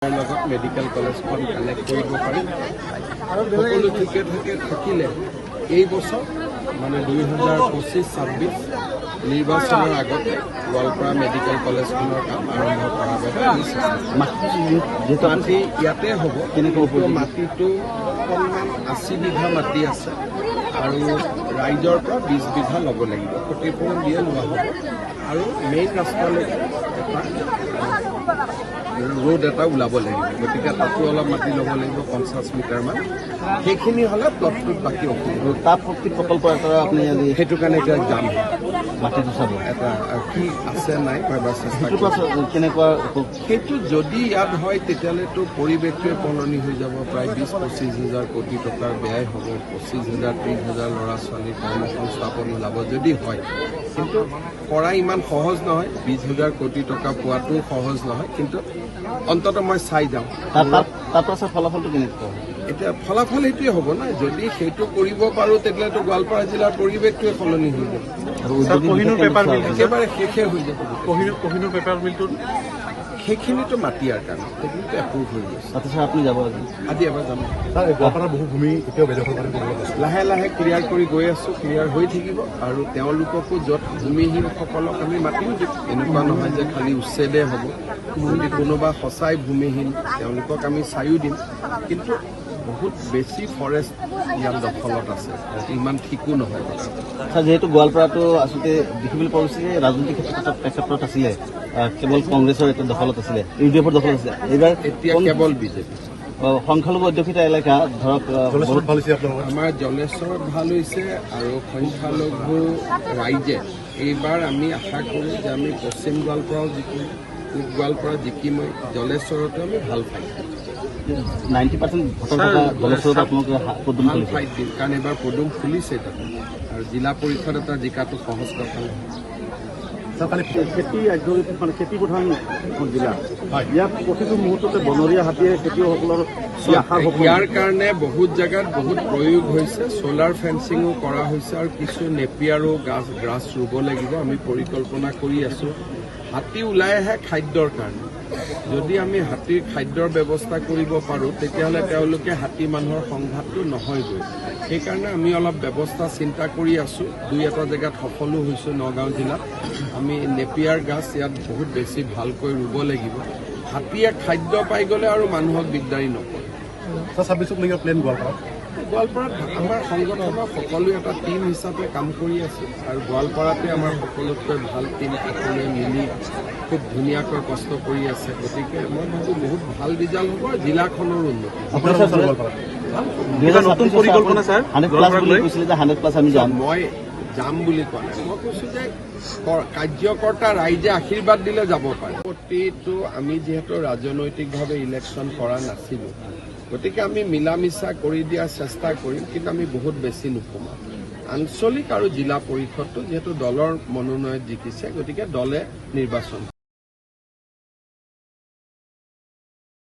Medical কলেজখন connect কৰিব পাৰি সকলো ঠিকে থাকিলে এই বছৰ মানে 2025-26 নিৰ্বাচনৰ আগতে গোৱালপাৰা মেডিকেল কলেজখনৰ কাম আৰম্ভ কৰাৰ বাবে মাটি ইয়াতে হ'ব। কিন্তু মাটিটো অকণমান 80 বিঘা মাটি আছে আৰু ৰাইজৰ পৰা 20 বিঘা ল'ব লাগিব। ক্ষতিপূৰণ দিয়ে লোৱা হ'ব আৰু মেইন ৰাস্তালৈকে ৰোড এটা ওলাব লাগিব। গতিকে তাতো অলপ মাটি ল'ব লাগিব 50 মিটাৰমান। সেইখিনি হ'লে প্লটটোত বাকী অসুবিধা তাপ শক্তি প্ৰকল্প এটা আপুনি সেইটো কাৰণে এতিয়া যাম মাটিটো চাব এটা কি আছে নাই এবাৰ চেষ্টা কেনেকুৱা সেইটো যদি ইয়াত হয় তেতিয়াহ'লেতো পৰিৱেশটোৱে সলনি হৈ যাব। প্ৰায় 20-25 হাজাৰ কোটি টকাৰ ব্যয় হ'ব। 25,000-30 হাজাৰ ল'ৰা ছোৱালীৰ কৰ্মসংস্থাপন ওলাব যদি হয়। কিন্তু কৰা ইমান সহজ নহয়। 20,000 কোটি টকা পোৱাটো সহজ নহয়। কিন্তু অন্ততঃ মই চাই যাওঁ তাৰপাছত ফলাফলটো কেনেকুৱা এতিয়া ফলাফল এইটোৱে হ'ব না। যদি সেইটো কৰিব পাৰোঁ তেতিয়াহ'লেতো গোৱালপাৰা জিলাৰ পৰিৱেশটোৱে সলনি হৈ যাব। একেবাৰে শেষে হৈ যাব। কহিনুৰ পেপাৰ মিলটো সেইখিনিতো মাটিয়াৰ কাৰণে সেইখিনিতো এপ্ৰুভ হৈ গৈছে। আপুনি যাব আজি এবাৰ যাম। গোৱালপাৰাৰ বহু ভূমি এতিয়াও বেদখল কৰি লাহে লাহে ক্লিয়াৰ কৰি গৈ আছোঁ। ক্লিয়াৰ হৈ থাকিব আৰু তেওঁলোককো য'ত ভূমিহীনসকলক আমি মাতিও দিম। এনেকুৱা নহয় যে খালি উচ্ছেদে হ'ব। যদি কোনোবা সঁচাই ভূমিহীন তেওঁলোকক আমি চায়ো দিম। কিন্তু বহুত বেছি ফৰেষ্ট ইয়াত দখলত আছে। ইমান ঠিকো নহয়। যিহেতু গোৱালপাৰাটো আচলতে দেখিবলৈ পোৱা গৈছে যে ৰাজনৈতিক ক্ষেত্ৰত আছিলে কেৱল কংগ্ৰেছৰ এটা দখলত আছিলে, UDFৰ দখলত আছিলে। এইবাৰ এতিয়া কেৱল বিজেপি। সংখ্যালঘু অধ্যুষিত এলেকা ধৰক বহুত ভাল হৈছে আপোনালোকৰ। আমাৰ জলেশ্বৰত ভাল হৈছে আৰু সংখ্যালঘু ৰাইজে এইবাৰ আমি আশা কৰোঁ যে আমি পশ্চিম গোৱালপাৰাও জিকিম, পূব গোৱালপাৰা জিকিমে, জলেশ্বৰতো আমি ভাল পাইম। 90% ভোটৰ থকা জলেশ্বৰত আপোনালোকে পদুম ভাল ফাইট দিম কাৰণ এইবাৰ পদুম ফুলিছে তাতে আৰু জিলা পৰিষদ এটা জিকাটো সহজ কথা নহয়। খেতি প্ৰধান জিলা ইয়াত প্ৰতিটো মুহূৰ্ততে বনৰীয়া হাতীয়ে খেতিয়কসকলৰ ইয়াৰ কাৰণে বহুত জেগাত বহুত প্ৰয়োগ হৈছে। ছ'লাৰ ফেন্সিঙো কৰা হৈছে আৰু কিছু নেপিয়াৰো গ্ৰাছ ৰুব লাগিব। আমি পৰিকল্পনা কৰি আছোঁ। হাতী ওলাই আহে খাদ্যৰ কাৰণে। যদি আমি হাতীৰ খাদ্যৰ ব্যৱস্থা কৰিব পাৰোঁ তেতিয়াহ'লে তেওঁলোকে হাতী মানুহৰ সংঘাতটো নহয়গৈ। সেইকাৰণে আমি অলপ ব্যৱস্থা চিন্তা কৰি আছোঁ। 2-এটা জেগাত সফলো হৈছোঁ। নগাঁও জিলাত আমি নেপিয়াৰ গাছ ইয়াত বহুত বেছি ভালকৈ ৰুব লাগিব। হাতীয়ে খাদ্য পাই গ'লে আৰু মানুহক দিগদাৰী নকৰে। 26 প্লেন গোৱালপাৰাত আমাৰ সংগঠনৰ সকলোৱে এটা টীম হিচাপে কাম কৰি আছে আৰু গোৱালপাৰাতে আমাৰ সকলোতকৈ ভাল টীম সকলোৱে মিলি খুব ধুনীয়াকৈ কষ্ট কৰি আছে। গতিকে মই ভাবোঁ বহুত ভাল ৰিজাল্ট হ'ব। জিলাখনৰ উন্নতি নতুন পৰিকল্পনা ছাৰ মই যাম বুলি কোৱা নাই। মই কৈছোঁ যে কাৰ্যকৰ্তা ৰাইজে আশীৰ্বাদ দিলে যাব পাৰে। প্ৰতিটো আমি যিহেতু ৰাজনৈতিকভাৱে ইলেকশ্যন কৰা নাছিলোঁ গতিকে আমি মিলা মিছা কৰি দিয়াৰ চেষ্টা কৰিম। কিন্তু আমি বহুত বেছি নোসোমাম। আঞ্চলিক আৰু জিলা পৰিষদটো যিহেতু দলৰ মনোনয়ন জিকিছে গতিকে দলে নিৰ্বাচন